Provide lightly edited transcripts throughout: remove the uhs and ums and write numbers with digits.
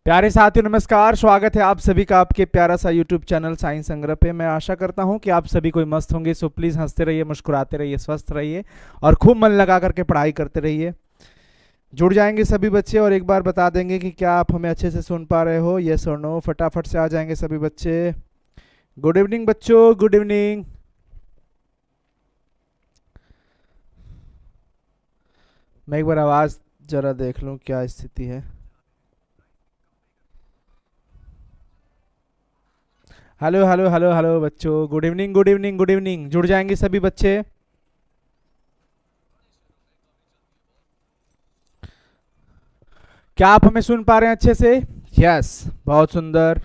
प्यारे साथियों नमस्कार, स्वागत है आप सभी का आपके प्यारा सा यूट्यूब चैनल साइंस संग्रह पे। मैं आशा करता हूं कि आप सभी कोई मस्त होंगे। सो प्लीज़ हंसते रहिए, मुस्कुराते रहिए, स्वस्थ रहिए और खूब मन लगा करके पढ़ाई करते रहिए। जुड़ जाएंगे सभी बच्चे और एक बार बता देंगे कि क्या आप हमें अच्छे से सुन पा रहे हो, यस और नो। फटाफट से आ जाएंगे सभी बच्चे। गुड इवनिंग बच्चों, गुड इवनिंग। मैं एक बार आवाज़ जरा देख लूँ क्या स्थिति है। हेलो हेलो हेलो हेलो बच्चों, good evening good evening good evening. जुड़ जाएंगे सभी बच्चे। क्या आप हमें सुन पा रहे हैं अच्छे से? यस, बहुत सुंदर।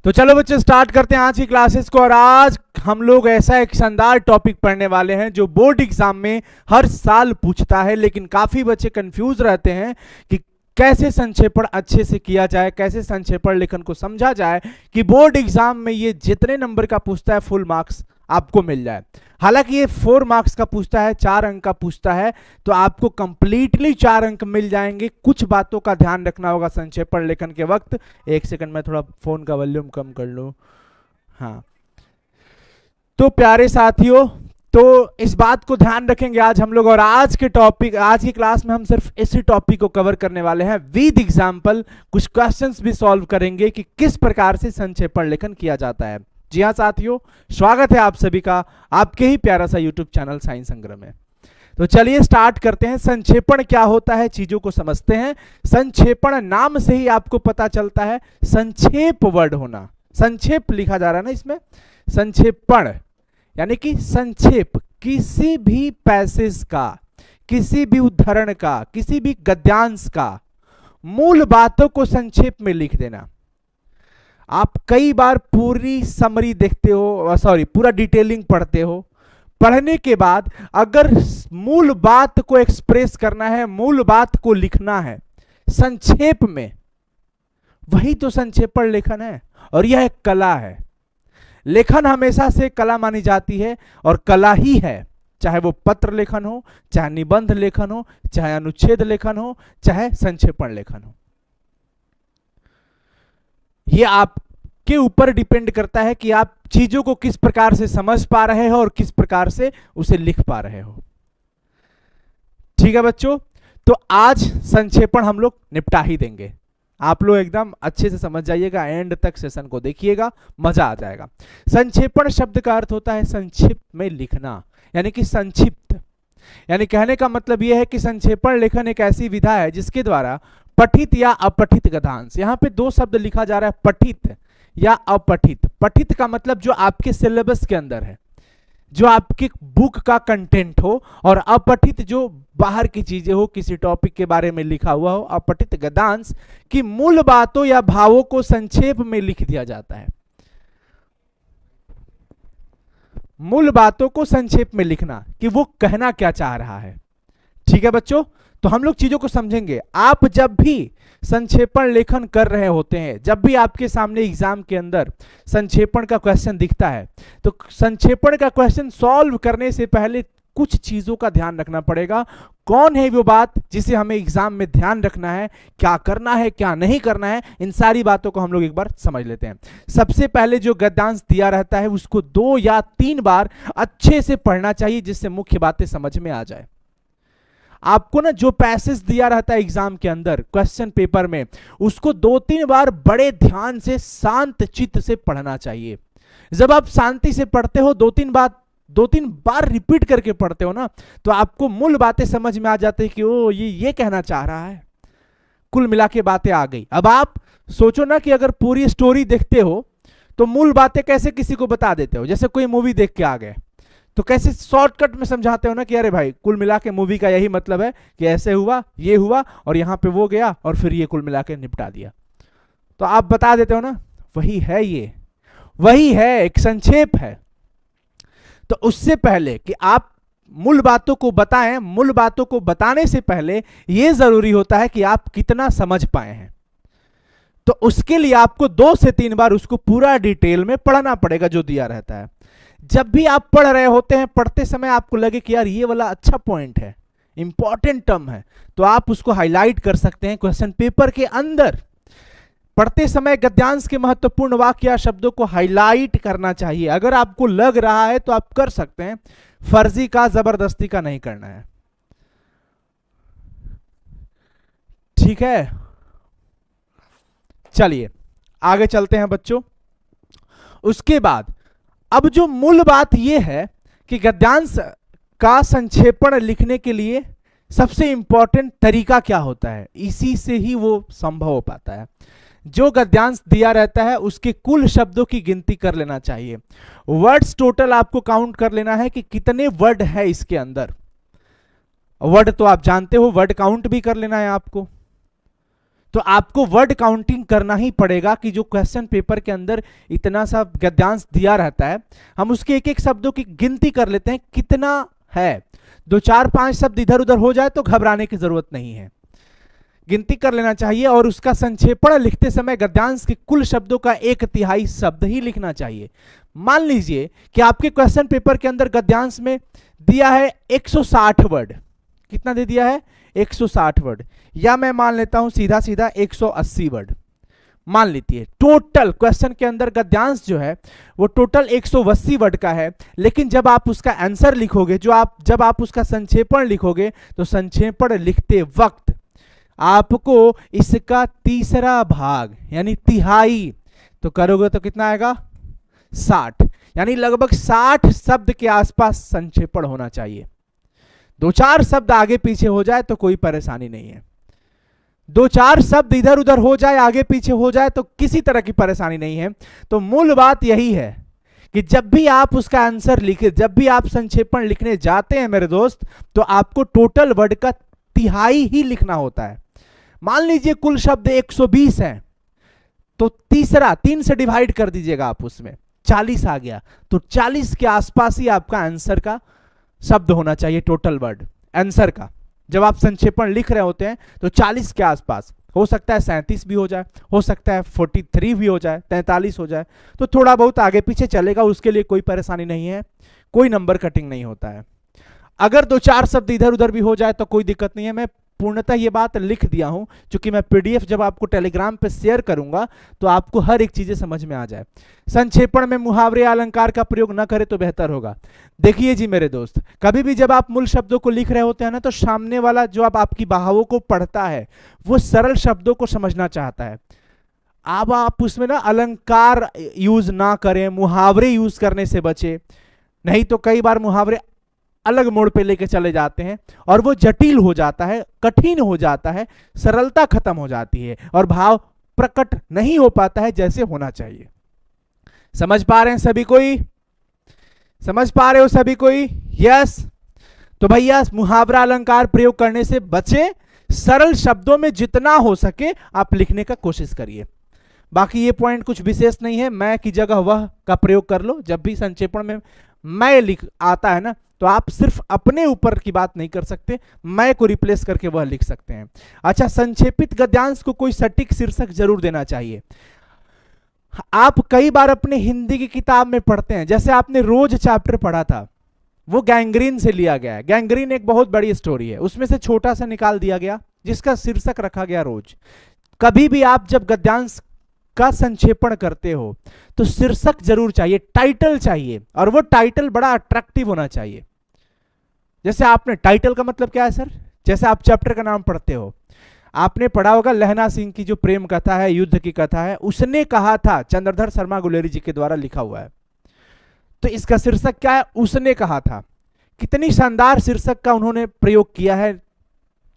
तो चलो बच्चे स्टार्ट करते हैं आज की क्लासेस को। और आज हम लोग ऐसा एक शानदार टॉपिक पढ़ने वाले हैं जो बोर्ड एग्जाम में हर साल पूछता है, लेकिन काफी बच्चे कंफ्यूज रहते हैं कि कैसे संक्षेपण अच्छे से किया जाए, कैसे संक्षेपण लेखन को समझा जाए कि बोर्ड एग्जाम में ये जितने नंबर का पूछता है फुल मार्क्स आपको मिल जाए। हालांकि ये 4 मार्क्स का पूछता है, 4 अंक का पूछता है, तो आपको कंप्लीटली 4 अंक मिल जाएंगे। कुछ बातों का ध्यान रखना होगा संक्षेपण लेखन के वक्त। एक सेकंड में थोड़ा फोन का वॉल्यूम कम कर लूं। हाँ, तो प्यारे साथियों, तो इस बात को ध्यान रखेंगे आज हम लोग। और आज के टॉपिक, आज की क्लास में हम सिर्फ इसी टॉपिक को कवर करने वाले हैं विद एग्जाम्पल। कुछ क्वेश्चंस भी सॉल्व करेंगे कि किस प्रकार से संक्षेपण लेखन किया जाता है। जी हाँ साथियों, स्वागत है आप सभी का आपके ही प्यारा सा यूट्यूब चैनल साइंस संग्रह में। तो चलिए स्टार्ट करते हैं। संक्षेपण क्या होता है, चीजों को समझते हैं। संक्षेपण नाम से ही आपको पता चलता है संक्षेप वर्ड होना। संक्षेप लिखा जा रहा है ना इसमें, संक्षेपण यानी कि संक्षेप, किसी भी पैसेज का, किसी भी उद्धरण का, किसी भी गद्यांश का मूल बातों को संक्षेप में लिख देना। आप कई बार पूरी समरी देखते हो, सॉरी पूरा डिटेलिंग पढ़ते हो। पढ़ने के बाद अगर मूल बात को एक्सप्रेस करना है, मूल बात को लिखना है संक्षेप में, वही तो संक्षेपण लेखन है। और यह एक कला है। लेखन हमेशा से कला मानी जाती है और कला ही है, चाहे वो पत्र लेखन हो, चाहे निबंध लेखन हो, चाहे अनुच्छेद लेखन हो, चाहे संक्षेपण लेखन हो। ये आपके ऊपर डिपेंड करता है कि आप चीजों को किस प्रकार से समझ पा रहे हो और किस प्रकार से उसे लिख पा रहे हो। ठीक है बच्चों, तो आज संक्षेपण हम लोग निपटा ही देंगे। आप लोग एकदम अच्छे से समझ जाइएगा, एंड तक सेशन को देखिएगा, मजा आ जाएगा। संक्षेपण शब्द का अर्थ होता है संक्षिप्त में लिखना, यानी कि संक्षिप्त। यानी कहने का मतलब यह है कि संक्षेपण लेखन एक ऐसी विधा है जिसके द्वारा पठित या अपठित गद्यांश, यहां पे 2 शब्द लिखा जा रहा है, पठित या अपठित। पठित का मतलब जो आपके सिलेबस के अंदर है, जो आपके बुक का कंटेंट हो, और अपठित जो बाहर की चीजें हो, किसी टॉपिक के बारे में लिखा हुआ हो। अपठित गद्यांश की मूल बातों या भावों को संक्षेप में लिख दिया जाता है। मूल बातों को संक्षेप में लिखना कि वो कहना क्या चाह रहा है। ठीक है बच्चों, तो हम लोग चीजों को समझेंगे। आप जब भी संक्षेपण लेखन कर रहे होते हैं, जब भी आपके सामने एग्जाम के अंदर संक्षेपण का क्वेश्चन दिखता है, तो संक्षेपण का क्वेश्चन सॉल्व करने से पहले कुछ चीजों का ध्यान रखना पड़ेगा। कौन है वो बात जिसे हमें एग्जाम में ध्यान रखना है, क्या करना है क्या नहीं करना है, इन सारी बातों को हम लोग एक बार समझ लेते हैं। सबसे पहले जो गद्यांश दिया रहता है उसको 2 या 3 बार अच्छे से पढ़ना चाहिए, जिससे मुख्य बातें समझ में आ जाए। आपको ना जो पैसेज दिया रहता है एग्जाम के अंदर क्वेश्चन पेपर में, उसको 2-3 बार बड़े ध्यान से शांत चित्त से पढ़ना चाहिए। जब आप शांति से पढ़ते हो, 2-3 बार रिपीट करके पढ़ते हो ना, तो आपको मूल बातें समझ में आ जाती है कि ओ ये कहना चाह रहा है। कुल मिला के बातें आ गई। अब आप सोचो ना कि अगर पूरी स्टोरी देखते हो तो मूल बातें कैसे किसी को बता देते हो। जैसे कोई मूवी देख के आ गए तो कैसे शॉर्टकट में समझाते हो ना कि अरे भाई कुल मिला के मूवी का यही मतलब है कि ऐसे हुआ, ये हुआ और यहां पे वो गया और फिर ये कुल मिला के निपटा दिया। तो आप बता देते हो ना, वही है, ये वही है, एक संक्षेप है। तो उससे पहले कि आप मूल बातों को बताएं, मूल बातों को बताने से पहले यह जरूरी होता है कि आप कितना समझ पाए हैं। तो उसके लिए आपको 2 से 3 बार उसको पूरा डिटेल में पढ़ना पड़ेगा जो दिया रहता है। जब भी आप पढ़ रहे होते हैं, पढ़ते समय आपको लगे कि यार ये वाला अच्छा पॉइंट है, इंपॉर्टेंट टर्म है, तो आप उसको हाईलाइट कर सकते हैं क्वेश्चन पेपर के अंदर। पढ़ते समय गद्यांश के महत्वपूर्ण वाक्य या शब्दों को हाईलाइट करना चाहिए। अगर आपको लग रहा है तो आप कर सकते हैं, फर्जी का, जबरदस्ती का नहीं करना है। ठीक है, चलिए आगे चलते हैं बच्चों। उसके बाद अब जो मूल बात यह है कि गद्यांश का संक्षेपण लिखने के लिए सबसे इंपॉर्टेंट तरीका क्या होता है, इसी से ही वो संभव हो पाता है। जो गद्यांश दिया रहता है उसके कुल शब्दों की गिनती कर लेना चाहिए। वर्ड्स टोटल आपको काउंट कर लेना है कि कितने वर्ड है इसके अंदर। वर्ड तो आप जानते हो, वर्ड काउंट भी कर लेना है आपको। तो आपको वर्ड काउंटिंग करना ही पड़ेगा कि जो क्वेश्चन पेपर के अंदर इतना सा गद्यांश दिया रहता है, हम उसके एक एक शब्दों की गिनती कर लेते हैं कितना है। 2, 4, 5 शब्द इधर उधर हो जाए तो घबराने की जरूरत नहीं है, गिनती कर लेना चाहिए। और उसका संक्षेपण लिखते समय गद्यांश के कुल शब्दों का 1/3 शब्द ही लिखना चाहिए। मान लीजिए कि आपके क्वेश्चन पेपर के अंदर गद्यांश में दिया है 160 वर्ड। कितना दे दिया है? 160 वर्ड, या मैं मान लेता हूं सीधा सीधा 180 वर्ड मान लीजिए। टोटल क्वेश्चन के अंदर गद्यांश जो है वो टोटल 180 वर्ड का है। लेकिन जब आप उसका आंसर लिखोगे, जब आप उसका संक्षेपण लिखोगे, तो संक्षेपण लिखते वक्त आपको इसका 1/3 भाग यानी तिहाई तो करोगे तो कितना आएगा? 60, यानी लगभग 60 शब्द के आसपास संक्षेपण होना चाहिए। 2-4 शब्द आगे पीछे हो जाए तो कोई परेशानी नहीं है। 2-4 शब्द इधर उधर हो जाए, आगे पीछे हो जाए तो किसी तरह की परेशानी नहीं है। तो मूल बात यही है कि जब भी आप उसका आंसर लिखे, जब भी आप संक्षेपण लिखने जाते हैं मेरे दोस्त, तो आपको टोटल वर्ड का 1/3 ही लिखना होता है। मान लीजिए कुल शब्द 120 हैं, तो 3 से डिवाइड कर दीजिएगा आप, उसमें 40 आ गया, तो 40 के आसपास ही आपका आंसर का शब्द होना चाहिए। टोटल वर्ड आंसर का जब आप संक्षेपण लिख रहे होते हैं तो 40 के आसपास, हो सकता है 37 भी हो जाए, हो सकता है 43 भी हो जाए, 43 हो जाए, तो थोड़ा बहुत आगे पीछे चलेगा, उसके लिए कोई परेशानी नहीं है, कोई नंबर कटिंग नहीं होता है। अगर 2-4 शब्द इधर उधर भी हो जाए तो कोई दिक्कत नहीं है। मैं पूर्णतः ये बात लिख दिया हूं, क्योंकि मैं पीडीएफ जब आपको टेलीग्राम पे शेयर करूंगा तो आपको हर एक चीजें समझ में आ जाए। संक्षेपण में मुहावरे अलंकार का प्रयोग ना करें तो बेहतर होगा। देखिए जी मेरे दोस्त, कभी भी जब आप मूल शब्दों को लिख रहे होते हैं ना, तो सामने वाला जो आपकी बाहुओं को पढ़ता है वो सरल शब्दों को समझना चाहता है। अब आप उसमें ना अलंकार यूज ना करें, मुहावरे यूज करने से बचे, नहीं तो कई बार मुहावरे अलग मोड़ पे लेके चले जाते हैं और वो जटिल हो जाता है, कठिन हो जाता है, सरलता खत्म हो जाती है और भाव प्रकट नहीं हो पाता है जैसे होना चाहिए। समझ पा रहे हैं सभी कोई? समझ पा रहे हो सभी कोई? यस। तो भैया मुहावरा अलंकार प्रयोग करने से बचे, सरल शब्दों में जितना हो सके आप लिखने का कोशिश करिए। बाकी ये पॉइंट कुछ विशेष नहीं है, मैं की जगह वह का प्रयोग कर लो। जब भी संक्षेपण में मैं लिख आता है ना, तो आप सिर्फ अपने ऊपर की बात नहीं कर सकते, मैं को रिप्लेस करके वह लिख सकते हैं। अच्छा, संक्षेपित गद्यांश को कोई सटीक शीर्षक जरूर देना चाहिए। आप कई बार अपने हिंदी की किताब में पढ़ते हैं, जैसे आपने रोज चैप्टर पढ़ा था, वो गैंग्रीन से लिया गया है। गैंग्रीन एक बहुत बड़ी स्टोरी है, उसमें से छोटा सा निकाल दिया गया जिसका शीर्षक रखा गया रोज। कभी भी आप जब गद्यांश का संक्षेपण करते हो तो शीर्षक जरूर चाहिए, टाइटल चाहिए, और वो टाइटल बड़ा अट्रैक्टिव होना चाहिए। जैसे आपने, टाइटल का मतलब क्या है सर? जैसे आप चैप्टर का नाम पढ़ते हो, आपने पढ़ा होगा लहना सिंह की जो प्रेम कथा है, युद्ध की कथा है, उसने कहा था, चंद्रधर शर्मा गुलेरी जी के द्वारा लिखा हुआ है। तो इसका शीर्षक क्या है? उसने कहा था। कितनी शानदार शीर्षक का उन्होंने प्रयोग किया है,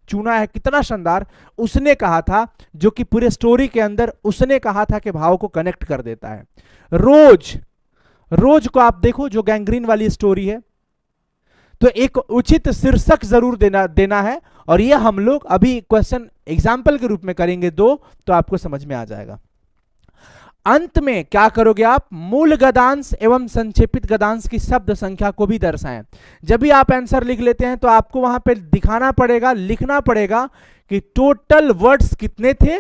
चुना है, कितना शानदार। उसने कहा था, जो कि पूरे स्टोरी के अंदर उसने कहा था कि भाव को कनेक्ट कर देता है। रोज, रोज को आप देखो, जो गैंग्रीन वाली स्टोरी है, तो एक उचित शीर्षक जरूर देना है। और ये हम लोग अभी क्वेश्चन एग्जाम्पल के रूप में करेंगे 2, तो आपको समझ में आ जाएगा। अंत में क्या करोगे आप, मूल गद्यांश एवं संक्षेपित गद्यांश की शब्द संख्या को भी दर्शाएं। जब भी आप आंसर लिख लेते हैं तो आपको वहां पे दिखाना पड़ेगा, लिखना पड़ेगा कि टोटल वर्ड्स कितने थे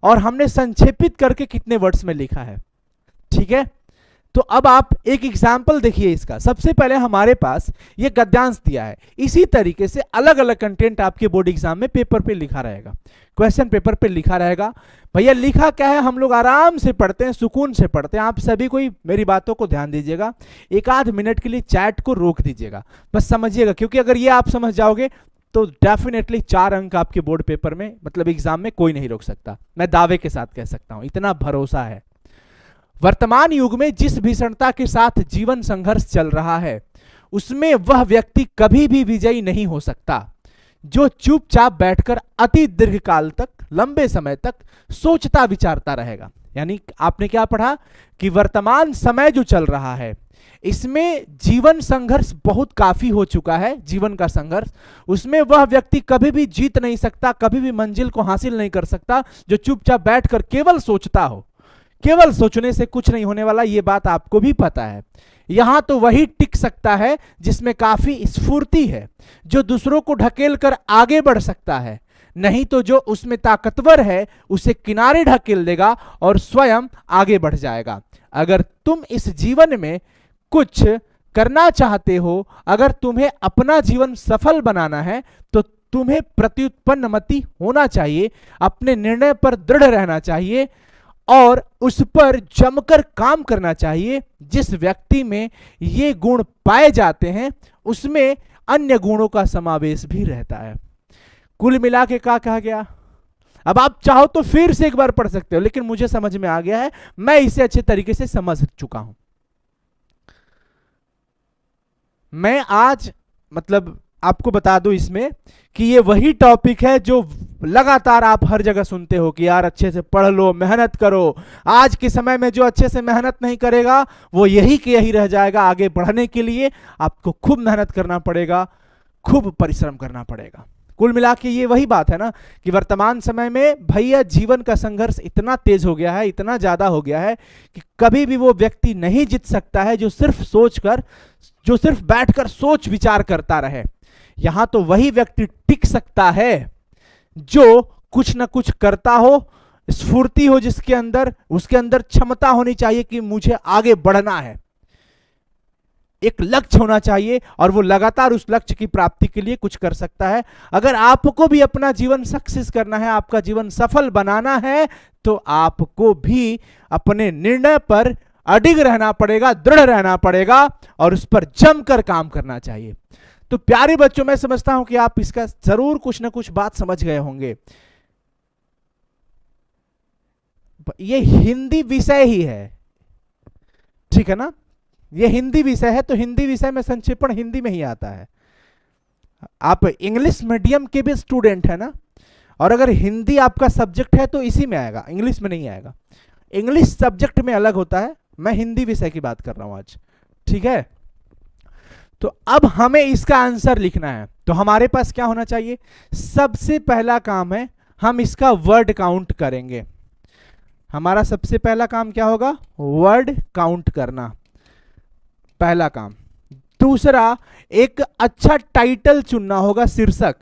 और हमने संक्षेपित करके कितने वर्ड्स में लिखा है। ठीक है, तो अब आप एक एग्जाम्पल देखिए इसका। सबसे पहले हमारे पास ये गद्यांश दिया है, इसी तरीके से अलग अलग कंटेंट आपके बोर्ड एग्जाम में पेपर पे लिखा रहेगा, क्वेश्चन पेपर पे लिखा रहेगा। भैया लिखा क्या है, हम लोग आराम से पढ़ते हैं, सुकून से पढ़ते हैं। आप सभी कोई मेरी बातों को ध्यान दीजिएगा, एक आध मिनट के लिए चैट को रोक दीजिएगा, बस समझिएगा, क्योंकि अगर ये आप समझ जाओगे तो डेफिनेटली 4 अंक आपके बोर्ड पेपर में, मतलब एग्जाम में कोई नहीं रोक सकता। मैं दावे के साथ कह सकता हूं, इतना भरोसा है। वर्तमान युग में जिस भीषणता के साथ जीवन संघर्ष चल रहा है, उसमें वह व्यक्ति कभी भी विजयी नहीं हो सकता जो चुपचाप बैठकर अति दीर्घकाल तक, लंबे समय तक सोचता विचारता रहेगा। यानी आपने क्या पढ़ा कि वर्तमान समय जो चल रहा है, इसमें जीवन संघर्ष बहुत काफी हो चुका है, जीवन का संघर्ष, उसमें वह व्यक्ति कभी भी जीत नहीं सकता, कभी भी मंजिल को हासिल नहीं कर सकता जो चुपचाप बैठकर केवल सोचता हो। केवल सोचने से कुछ नहीं होने वाला, ये बात आपको भी पता है। यहां तो वही टिक सकता है जिसमें काफी स्फूर्ति है, जो दूसरों को ढकेल कर आगे बढ़ सकता है, नहीं तो जो उसमें ताकतवर है उसे किनारे ढकेल देगा और स्वयं आगे बढ़ जाएगा। अगर तुम इस जीवन में कुछ करना चाहते हो, अगर तुम्हें अपना जीवन सफल बनाना है, तो तुम्हें प्रत्युत्पन्नमति होना चाहिए, अपने निर्णय पर दृढ़ रहना चाहिए और उस पर जमकर काम करना चाहिए। जिस व्यक्ति में ये गुण पाए जाते हैं उसमें अन्य गुणों का समावेश भी रहता है। कुल मिला के क्या कहा गया, अब आप चाहो तो फिर से एक बार पढ़ सकते हो, लेकिन मुझे समझ में आ गया है, मैं इसे अच्छे तरीके से समझ चुका हूं। मैं आज मतलब आपको बता दूं इसमें कि ये वही टॉपिक है जो लगातार आप हर जगह सुनते हो कि यार अच्छे से पढ़ लो, मेहनत करो। आज के समय में जो अच्छे से मेहनत नहीं करेगा वो यही के यही रह जाएगा। आगे बढ़ने के लिए आपको खूब मेहनत करना पड़ेगा, खूब परिश्रम करना पड़ेगा। कुल मिला के ये वही बात है ना कि वर्तमान समय में भैया जीवन का संघर्ष इतना तेज हो गया है, इतना ज्यादा हो गया है कि कभी भी वो व्यक्ति नहीं जीत सकता है जो सिर्फ बैठकर सोच विचार करता रहे। यहां तो वही व्यक्ति टिक सकता है जो कुछ ना कुछ करता हो, स्फूर्ति हो जिसके अंदर, उसके अंदर क्षमता होनी चाहिए कि मुझे आगे बढ़ना है, एक लक्ष्य होना चाहिए और वो लगातार उस लक्ष्य की प्राप्ति के लिए कुछ कर सकता है। अगर आपको भी अपना जीवन सक्सेस करना है, आपका जीवन सफल बनाना है, तो आपको भी अपने निर्णय पर अडिग रहना पड़ेगा, दृढ़ रहना पड़ेगा और उस पर जमकर काम करना चाहिए। तो प्यारे बच्चों, मैं समझता हूं कि आप इसका जरूर कुछ ना कुछ बात समझ गए होंगे। ये हिंदी विषय ही है, ठीक है ना, ये हिंदी विषय है, तो हिंदी विषय में संक्षेपण हिंदी में ही आता है। आप इंग्लिश मीडियम के भी स्टूडेंट है ना, और अगर हिंदी आपका सब्जेक्ट है तो इसी में आएगा, इंग्लिश में नहीं आएगा। इंग्लिश सब्जेक्ट में अलग होता है, मैं हिंदी विषय की बात कर रहा हूं आज, ठीक है। तो अब हमें इसका आंसर लिखना है, तो हमारे पास क्या होना चाहिए, सबसे पहला काम है हम इसका वर्ड काउंट करेंगे। हमारा सबसे पहला काम क्या होगा, वर्ड काउंट करना, पहला काम। दूसरा, एक अच्छा टाइटल चुनना होगा, शीर्षक,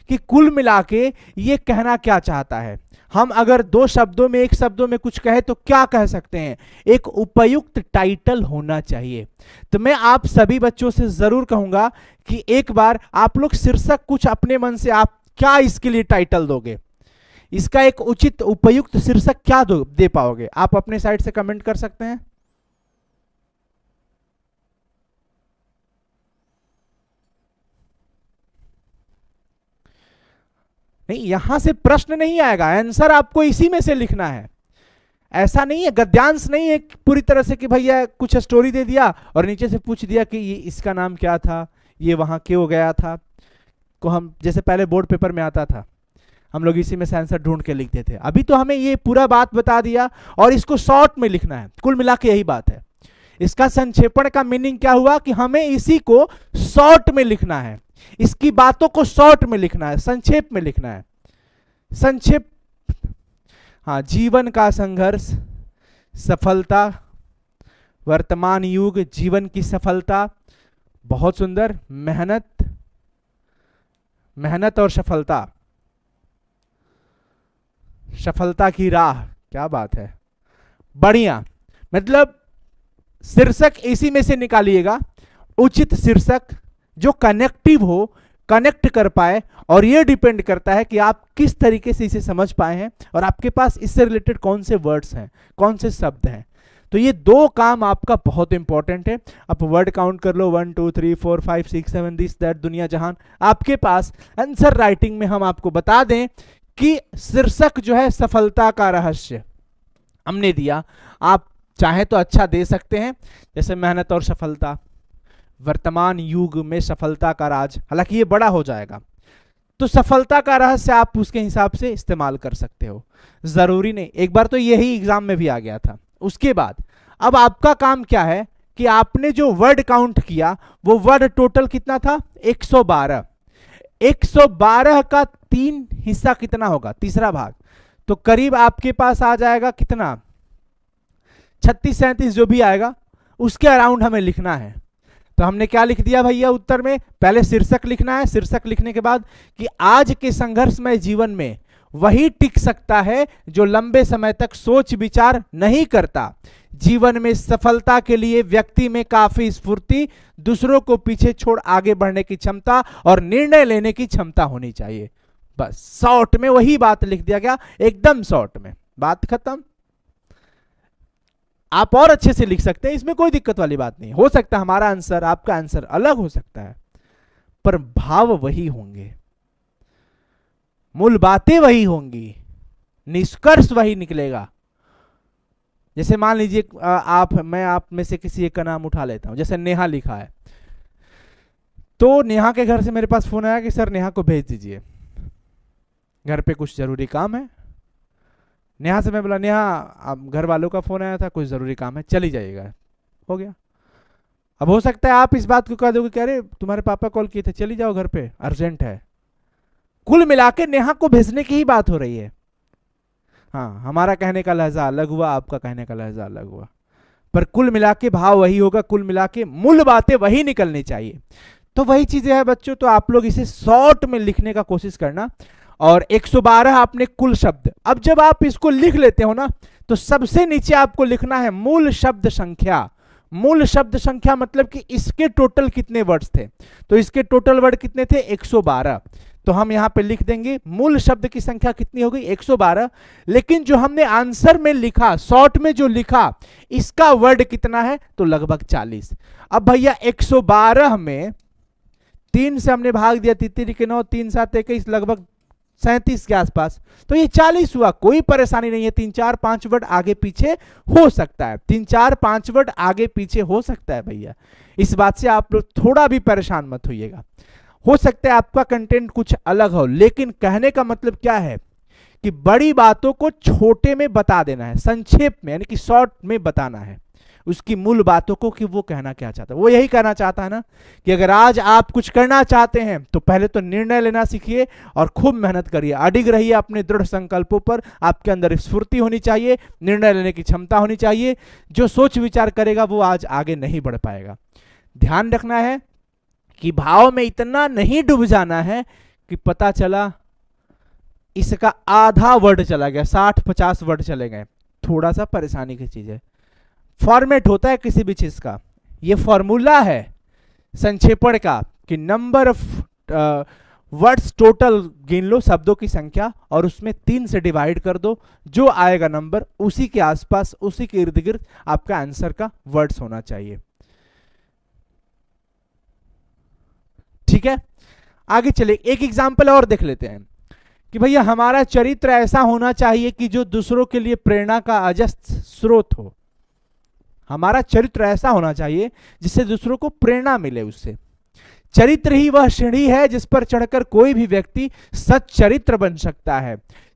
कि कुल मिला के ये कहना क्या चाहता है। हम अगर 2 शब्दों में, 1 शब्दों में कुछ कहे तो क्या कह सकते हैं, एक उपयुक्त टाइटल होना चाहिए। तो मैं आप सभी बच्चों से जरूर कहूंगा कि एक बार आप लोग शीर्षक कुछ अपने मन से, आप क्या इसके लिए टाइटल दोगे, इसका एक उचित उपयुक्त शीर्षक क्या दे पाओगे, आप अपने साइड से कमेंट कर सकते हैं। नहीं, यहां से प्रश्न नहीं आएगा, आंसर आपको इसी में से लिखना है। ऐसा नहीं है, गद्यांश नहीं है पूरी तरह से कि भैया कुछ स्टोरी दे दिया और नीचे से पूछ दिया कि ये इसका नाम क्या था, ये वहां क्यों गया था, को हम जैसे पहले बोर्ड पेपर में आता था हम लोग इसी में से आंसर ढूंढ के लिखते थे। अभी तो हमें ये पूरा बात बता दिया और इसको शॉर्ट में लिखना है। कुल मिला के यही बात है। इसका संक्षेपण का मीनिंग क्या हुआ कि हमें इसी को शॉर्ट में लिखना है, इसकी बातों को शॉर्ट में लिखना है, संक्षेप में लिखना है। संक्षेप, हाँ, जीवन का संघर्ष सफलता, वर्तमान युग, जीवन की सफलता, बहुत सुंदर, मेहनत, मेहनत और सफलता, सफलता की राह, क्या बात है, बढ़िया। मतलब शीर्षक इसी में से निकालिएगा, उचित शीर्षक जो कनेक्टिव हो, कनेक्ट कर पाए, और ये डिपेंड करता है कि आप किस तरीके से इसे समझ पाए हैं और आपके पास इससे रिलेटेड कौन से वर्ड्स हैं, कौन से शब्द हैं। तो ये दो काम आपका बहुत इंपॉर्टेंट है। आप वर्ड काउंट कर लो, 1 2 3 4 5 6 7 दिस दैट दुनिया जहान आपके पास। आंसर राइटिंग में हम आपको बता दें कि शीर्षक जो है सफलता का रहस्य हमने दिया। आप चाहे तो अच्छा दे सकते हैं, जैसे मेहनत और सफलता, वर्तमान युग में सफलता का राज, हालांकि ये बड़ा हो जाएगा, तो सफलता का रहस्य आप उसके हिसाब से इस्तेमाल कर सकते हो, जरूरी नहीं। एक बार तो यही एग्जाम में भी आ गया था। उसके बाद अब आपका काम क्या है कि आपने जो वर्ड काउंट किया वो वर्ड टोटल कितना था, 112। 112 का 3 हिस्सा कितना होगा, तीसरा भाग, तो करीब आपके पास आ जाएगा कितना, 36 37 जो भी आएगा उसके अराउंड हमें लिखना है। तो हमने क्या लिख दिया भैया उत्तर में, पहले शीर्षक लिखना है, शीर्षक लिखने के बाद कि आज के संघर्षमय जीवन में वही टिक सकता है जो लंबे समय तक सोच विचार नहीं करता। जीवन में सफलता के लिए व्यक्ति में काफी स्फूर्ति, दूसरों को पीछे छोड़ आगे बढ़ने की क्षमता और निर्णय लेने की क्षमता होनी चाहिए। बस शॉर्ट में वही बात लिख दिया गया, एकदम शॉर्ट में, बात खत्म। आप और अच्छे से लिख सकते हैं, इसमें कोई दिक्कत वाली बात नहीं। हो सकता है हमारा आंसर आपका आंसर अलग हो सकता है, पर भाव वही होंगे, मूल बातें वही होंगी, निष्कर्ष वही निकलेगा। जैसे मान लीजिए मैं आप में से किसी एक का नाम उठा लेता हूं, जैसे नेहा लिखा है, तो नेहा के घर से मेरे पास फोन आया कि सर नेहा को भेज दीजिए, घर पे कुछ जरूरी काम है। नेहा से मैं बोला नेहा आप घर वालों का फोन आया था, कुछ जरूरी काम है, चली जाइएगा, हो गया। अब हो सकता है आप इस बात को कह दोगे कि अरे तुम्हारे पापा कॉल किए थे, चली जाओ घर पे, अर्जेंट है। कुल मिला के नेहा को भेजने की ही बात हो रही है। हाँ, हमारा कहने का लहजा अलग हुआ, आपका कहने का लहजा अलग हुआ, पर कुल मिला के भाव वही होगा, कुल मिला के मूल बातें वही निकलनी चाहिए। तो वही चीजें हैं बच्चों, तो आप लोग इसे शॉर्ट में लिखने का कोशिश करना। और 112 आपने कुल शब्द, अब जब आप इसको लिख लेते हो ना, तो सबसे नीचे आपको लिखना है मूल शब्द संख्या। मूल शब्द संख्या मतलब कि इसके टोटल कितने वर्ड्स थे, तो इसके टोटल वर्ड कितने थे, 112। तो हम यहां पे लिख देंगे मूल शब्द की संख्या कितनी हो गई, 112। लेकिन जो हमने आंसर में लिखा, शॉर्ट में जो लिखा, इसका वर्ड कितना है, तो लगभग 40। अब भैया 112 में 3 से हमने भाग दिया, 3 के 9, 3 7 21, लगभग 37 के आसपास, तो ये 40 हुआ। कोई परेशानी नहीं है, 3 4 5 वर्ड आगे पीछे हो सकता है, 3 4 5 वर्ड आगे पीछे हो सकता है भैया, इस बात से आप लोग थोड़ा भी परेशान मत होइएगा। हो सकता है आपका कंटेंट कुछ अलग हो, लेकिन कहने का मतलब क्या है कि बड़ी बातों को छोटे में बता देना है, संक्षेप में, यानी कि शॉर्ट में बताना है उसकी मूल बातों को, कि वो कहना क्या चाहता है। वो यही कहना चाहता है ना कि अगर आज आप कुछ करना चाहते हैं तो पहले तो निर्णय लेना सीखिए और खूब मेहनत करिए, अडिग रहिए अपने दृढ़ संकल्पों पर। आपके अंदर स्फूर्ति होनी चाहिए, निर्णय लेने की क्षमता होनी चाहिए। जो सोच विचार करेगा वो आज आगे नहीं बढ़ पाएगा। ध्यान रखना है कि भाव में इतना नहीं डूब जाना है कि पता चला इसका आधा वर्ड चला गया, 60-50 वर्ड चले गए, थोड़ा सा परेशानी की चीज है। फॉर्मेट होता है किसी भी चीज का, ये फॉर्मूला है संक्षेपण का कि नंबर ऑफ वर्ड्स टोटल गिन लो, शब्दों की संख्या, और उसमें 3 से डिवाइड कर दो, जो आएगा नंबर उसी के आसपास, उसी के इर्द गिर्द आपका आंसर का वर्ड्स होना चाहिए। ठीक है, आगे चले, एक एग्जाम्पल और देख लेते हैं कि भैया हमारा चरित्र ऐसा होना चाहिए कि जो दूसरों के लिए प्रेरणा का अजस्त्र स्रोत हो। हमारा चरित्र ऐसा होना चाहिए जिससे दूसरों को प्रेरणा मिले उससे। चरित्र ही वह सीढ़ी है जिस पर चढ़कर कोई भी व्यक्ति सच्चरित्र बन सकता है।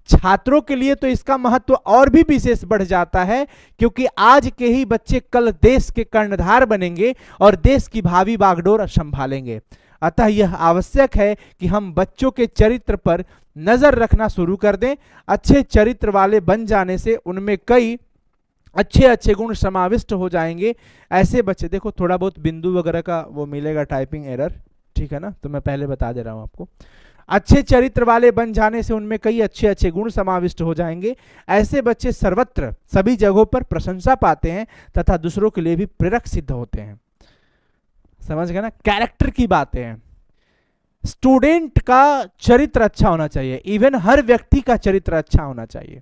छात्रों के लिए तो इसका महत्व और भी विशेष बढ़ जाता है, क्योंकि आज के ही बच्चे कल देश के कर्णधार बनेंगे और देश की भावी बागडोर संभालेंगे। अतः यह आवश्यक है कि हम बच्चों के चरित्र पर नजर रखना शुरू कर दें। अच्छे चरित्र वाले बन जाने से उनमें कई अच्छे अच्छे गुण समाविष्ट हो जाएंगे। ऐसे बच्चे, देखो थोड़ा बहुत बिंदु वगैरह का वो मिलेगा टाइपिंग एरर, ठीक है ना, तो मैं पहले बता दे रहा हूं आपको। अच्छे चरित्र वाले बन जाने से उनमें कई अच्छे अच्छे गुण समाविष्ट हो जाएंगे। ऐसे बच्चे सर्वत्र सभी जगहों पर प्रशंसा पाते हैं तथा दूसरों के लिए भी प्रेरक सिद्ध होते हैं। समझ गए ना, कैरेक्टर की बातें हैं। स्टूडेंट का चरित्र अच्छा होना चाहिए, इवन हर व्यक्ति का चरित्र अच्छा होना चाहिए।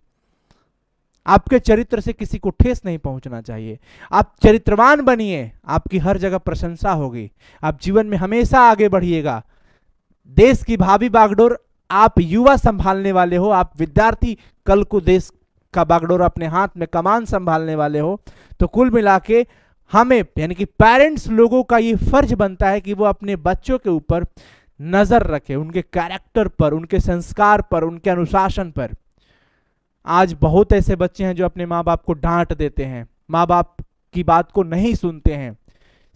आपके चरित्र से किसी को ठेस नहीं पहुंचना चाहिए। आप चरित्रवान बनिए, आपकी हर जगह प्रशंसा होगी, आप जीवन में हमेशा आगे बढ़िएगा। देश की भावी बागडोर आप युवा संभालने वाले हो, आप विद्यार्थी, कल को देश का बागडोर अपने हाथ में कमान संभालने वाले हो। तो कुल मिला के हमें यानी कि पेरेंट्स लोगों का ये फर्ज बनता है कि वो अपने बच्चों के ऊपर नजर रखे, उनके कैरेक्टर पर, उनके संस्कार पर, उनके अनुशासन पर। आज बहुत ऐसे बच्चे हैं जो अपने माँ बाप को डांट देते हैं, माँ बाप की बात को नहीं सुनते हैं,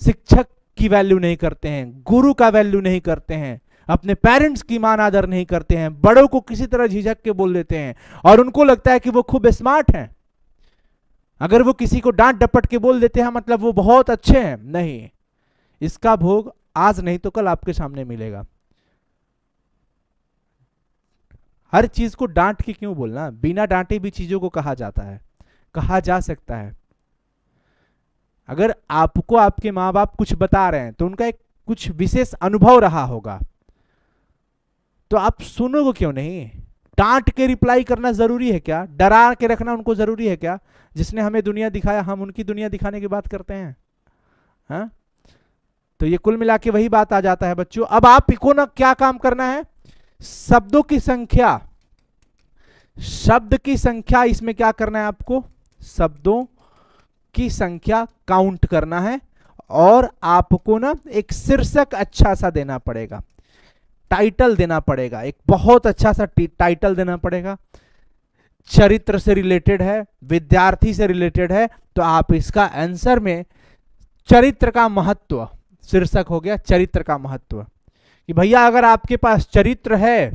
शिक्षक की वैल्यू नहीं करते हैं, गुरु का वैल्यू नहीं करते हैं, अपने पेरेंट्स की मान आदर नहीं करते हैं, बड़ों को किसी तरह झिझक के बोल देते हैं और उनको लगता है कि वो खूब स्मार्ट हैं। अगर वो किसी को डांट डपट के बोल देते हैं मतलब वो बहुत अच्छे हैं, नहीं, इसका भोग आज नहीं तो कल आपके सामने मिलेगा। हर चीज को डांट के क्यों बोलना, बिना डांटे भी चीजों को कहा जाता है, कहा जा सकता है। अगर आपको आपके माँ बाप कुछ बता रहे हैं तो उनका एक कुछ विशेष अनुभव रहा होगा, तो आप सुनोगे क्यों नहीं। डांट के रिप्लाई करना जरूरी है क्या, डरा के रखना उनको जरूरी है क्या। जिसने हमें दुनिया दिखाया हम उनकी दुनिया दिखाने की बात करते हैं, हाँ? तो ये कुल मिला के वही बात आ जाता है बच्चों। अब आपको ना क्या काम करना है, शब्दों की संख्या, शब्द की संख्या, इसमें क्या करना है आपको, शब्दों की संख्या काउंट करना है और आपको ना एक शीर्षक अच्छा सा देना पड़ेगा, टाइटल देना पड़ेगा, एक बहुत अच्छा सा टाइटल देना पड़ेगा। चरित्र से रिलेटेड है, विद्यार्थी से रिलेटेड है, तो आप इसका आंसर में चरित्र का महत्व, शीर्षक हो गया चरित्र का महत्व, कि भैया अगर आपके पास चरित्र है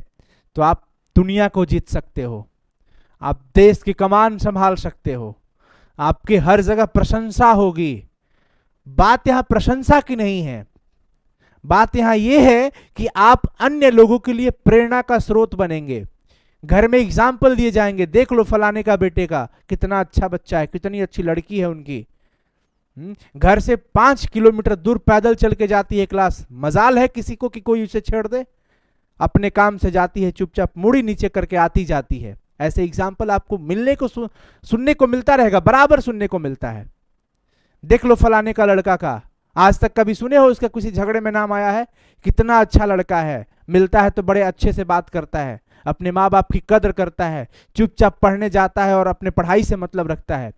तो आप दुनिया को जीत सकते हो, आप देश की कमान संभाल सकते हो, आपके हर जगह प्रशंसा होगी। बात यहां प्रशंसा की नहीं है, बात यहां यह है कि आप अन्य लोगों के लिए प्रेरणा का स्रोत बनेंगे। घर में एग्जाम्पल दिए जाएंगे, देख लो फलाने का बेटे का कितना अच्छा बच्चा है, कितनी अच्छी लड़की है उनकी, घर से 5 किलोमीटर दूर पैदल चल के जाती है क्लास, मजाल है किसी को कि कोई उसे छेड़ दे, अपने काम से जाती है, चुपचाप मुड़ी नीचे करके आती जाती है। ऐसे एग्जाम्पल आपको मिलने को सुनने को मिलता रहेगा, बराबर सुनने को मिलता है। देख लो फलाने का लड़का का, आज तक कभी सुने हो उसका किसी झगड़े में नाम आया है, कितना अच्छा लड़का है, मिलता है तो बड़े अच्छे से बात करता है, अपने माँ बाप की कदर करता है, चुपचाप पढ़ने जाता है और अपने पढ़ाई से मतलब रखता है,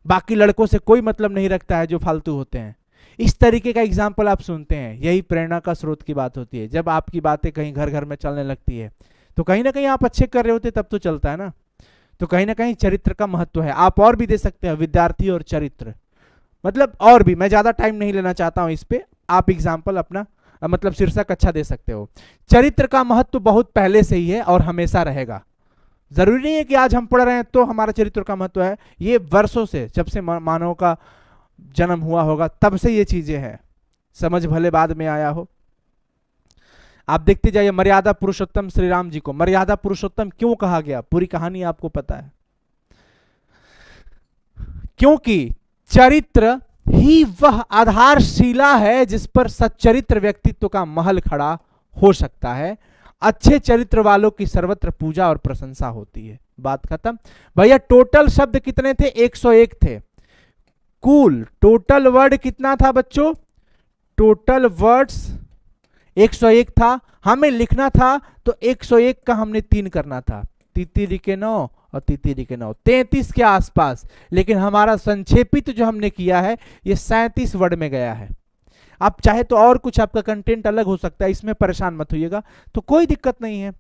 बाकी लड़कों से कोई मतलब नहीं रखता है जो फालतू होते हैं। इस तरीके का एग्जाम्पल आप सुनते हैं, यही प्रेरणा का स्रोत की बात होती है। जब आपकी बातें कहीं घर घर में चलने लगती है तो कहीं ना कहीं आप अच्छे कर रहे होते तब तो चलता है ना। तो कहीं ना कहीं चरित्र का महत्व है। आप और भी दे सकते हैं, विद्यार्थी और चरित्र, मतलब और भी, मैं ज्यादा टाइम नहीं लेना चाहता हूं इस पे, आप एग्जाम्पल अपना मतलब शीर्षक अच्छा दे सकते हो। चरित्र का महत्व बहुत पहले से ही है और हमेशा रहेगा। जरूरी नहीं है कि आज हम पढ़ रहे हैं तो हमारा चरित्र का महत्व है, ये वर्षों से, जब से मानव का जन्म हुआ होगा तब से ये चीजें हैं, समझ भले बाद में आया हो। आप देखते जाइए मर्यादा पुरुषोत्तम श्री राम जी को मर्यादा पुरुषोत्तम क्यों कहा गया, पूरी कहानी आपको पता है। क्योंकि चरित्र ही वह आधारशिला है जिस पर सच्चरित्र व्यक्तित्व का महल खड़ा हो सकता है। अच्छे चरित्र वालों की सर्वत्र पूजा और प्रशंसा होती है। बात खत्म। भैया टोटल शब्द कितने थे, 101 थे। कुल टोटल वर्ड कितना था बच्चों, टोटल वर्ड्स 101 था। हमें लिखना था तो 101 का हमने 3 करना था, तितीरी के 9 और तितीरी के 9, 33 के आसपास। लेकिन हमारा संक्षेपित जो हमने किया है ये 37 वर्ड में गया है। आप चाहे तो और कुछ आपका कंटेंट अलग हो सकता है, इसमें परेशान मत होइएगा, तो कोई दिक्कत नहीं है।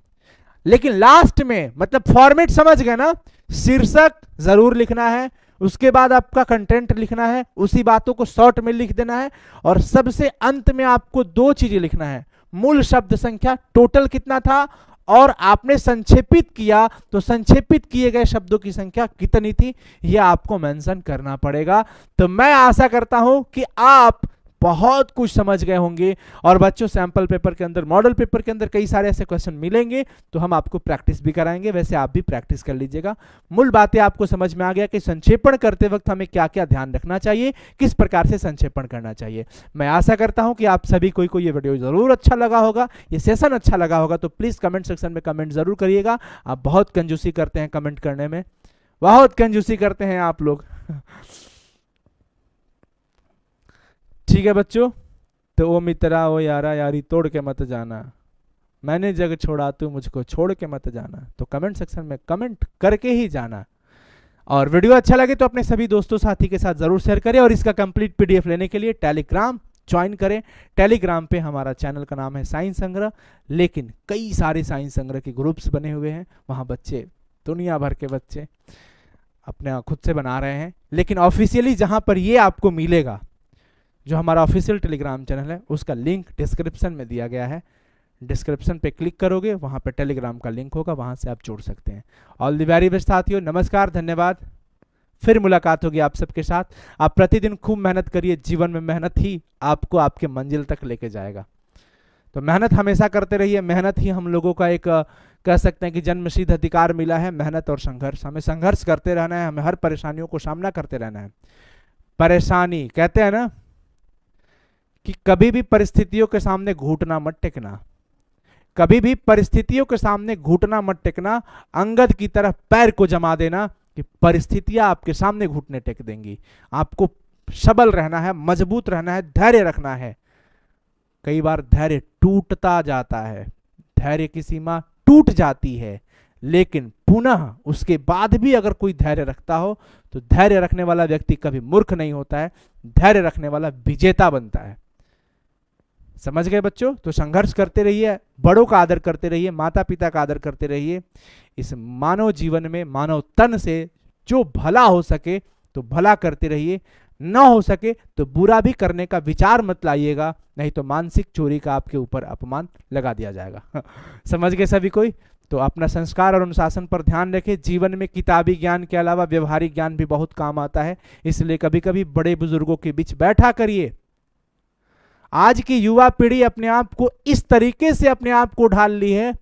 लेकिन लास्ट में मतलब फॉर्मेट समझ गए ना, शीर्षक जरूर लिखना है, उसके बाद आपका कंटेंट लिखना है, उसी बातों को शॉर्ट में लिख देना है, और सबसे अंत में आपको 2 चीजें लिखना है, मूल शब्द संख्या टोटल कितना था और आपने संक्षेपित किया तो संक्षेपित किए गए शब्दों की संख्या कितनी थी यह आपको मेंशन करना पड़ेगा। तो मैं आशा करता हूं कि आप बहुत कुछ समझ गए होंगे। और बच्चों सैंपल पेपर के अंदर, मॉडल पेपर के अंदर कई सारे ऐसे क्वेश्चन मिलेंगे तो हम आपको प्रैक्टिस भी कराएंगे, वैसे आप भी प्रैक्टिस कर लीजिएगा। मूल बातें आपको समझ में आ गया कि संक्षेपण करते वक्त हमें क्या क्या ध्यान रखना चाहिए, किस प्रकार से संक्षेपण करना चाहिए। मैं आशा करता हूं कि आप सभी को ये वीडियो जरूर अच्छा लगा होगा, ये सेशन अच्छा लगा होगा। तो प्लीज कमेंट सेक्शन में कमेंट जरूर करिएगा। आप बहुत कंजूसी करते हैं कमेंट करने में, बहुत कंजूसी करते हैं आप लोग। ठीक है बच्चों, तो ओ मित्रा ओ यारा यारी तोड़ के मत जाना, मैंने जग छोड़ा तू मुझको छोड़ के मत जाना। तो कमेंट सेक्शन में कमेंट करके ही जाना। और वीडियो अच्छा लगे तो अपने सभी दोस्तों साथी के साथ जरूर शेयर करें। और इसका कंप्लीट पीडीएफ लेने के लिए टेलीग्राम ज्वाइन करें। टेलीग्राम पे हमारा चैनल का नाम है साइंस संग्रह, लेकिन कई सारे साइंस संग्रह के ग्रुप्स बने हुए हैं। वहाँ बच्चे, दुनिया भर के बच्चे अपने खुद से बना रहे हैं। लेकिन ऑफिशियली जहाँ पर ये आपको मिलेगा, जो हमारा ऑफिशियल टेलीग्राम चैनल है, उसका लिंक डिस्क्रिप्शन में दिया गया है। डिस्क्रिप्शन पे क्लिक करोगे, वहाँ पे टेलीग्राम का लिंक होगा, वहाँ से आप जुड़ सकते हैं। ऑल द वेरी बेस्ट साथियों, नमस्कार, धन्यवाद। फिर मुलाकात होगी आप सबके साथ। आप प्रतिदिन खूब मेहनत करिए, जीवन में मेहनत ही आपको आपके मंजिल तक लेके जाएगा। तो मेहनत हमेशा करते रहिए। मेहनत ही हम लोगों का एक कह सकते हैं कि जन्मसिद्ध अधिकार मिला है, मेहनत और संघर्ष। हमें संघर्ष करते रहना है, हमें हर परेशानियों को सामना करते रहना है। परेशानी कहते हैं ना कि कभी भी परिस्थितियों के सामने घुटना मत टेकना, कभी भी परिस्थितियों के सामने घुटना मत टेकना। अंगद की तरह पैर को जमा देना कि परिस्थितियां आपके सामने घुटने टेक देंगी। आपको सबल रहना है, मजबूत रहना है, धैर्य रखना है। कई बार धैर्य टूटता जाता है, धैर्य की सीमा टूट जाती है, लेकिन पुनः उसके बाद भी अगर कोई धैर्य रखता हो तो धैर्य रखने वाला व्यक्ति कभी मूर्ख नहीं होता है, धैर्य रखने वाला विजेता बनता है। समझ गए बच्चों? तो संघर्ष करते रहिए, बड़ों का आदर करते रहिए, माता पिता का आदर करते रहिए। इस मानव जीवन में, मानव तन से जो भला हो सके तो भला करते रहिए, न हो सके तो बुरा भी करने का विचार मत लाइएगा, नहीं तो मानसिक चोरी का आपके ऊपर अपमान लगा दिया जाएगा। समझ गए सभी कोई? तो अपना संस्कार और अनुशासन पर ध्यान रखें। जीवन में किताबी ज्ञान के अलावा व्यवहारिक ज्ञान भी बहुत काम आता है, इसलिए कभी कभी बड़े बुजुर्गों के बीच बैठा करिए। आज की युवा पीढ़ी अपने आप को इस तरीके से अपने आप को ढाल ली है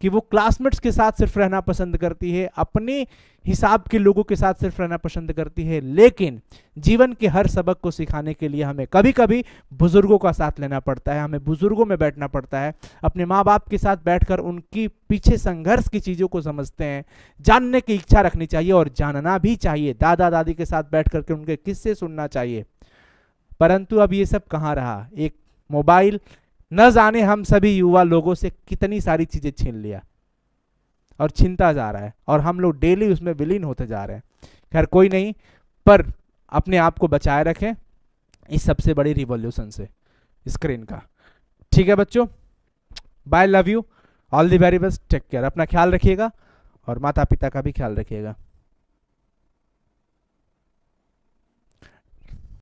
कि वो क्लासमेट्स के साथ सिर्फ रहना पसंद करती है, अपने हिसाब के लोगों के साथ सिर्फ रहना पसंद करती है। लेकिन जीवन के हर सबक को सिखाने के लिए हमें कभी कभी बुजुर्गों का साथ लेना पड़ता है, हमें बुजुर्गों में बैठना पड़ता है। अपने माँ बाप के साथ बैठकर उनकी पीछे संघर्ष की चीज़ों को समझते हैं, जानने की इच्छा रखनी चाहिए और जानना भी चाहिए। दादा दादी के साथ बैठ करके उनके किस्से सुनना चाहिए। परंतु अब ये सब कहाँ रहा? एक मोबाइल न जाने हम सभी युवा लोगों से कितनी सारी चीजें छीन लिया और छीनता जा रहा है, और हम लोग डेली उसमें विलीन होते जा रहे हैं। खैर कोई नहीं, पर अपने आप को बचाए रखें इस सबसे बड़ी रिवॉल्यूशन से, स्क्रीन का। ठीक है बच्चों, bye, love you, all the very best, take care, अपना ख्याल रखिएगा और माता पिता का भी ख्याल रखिएगा।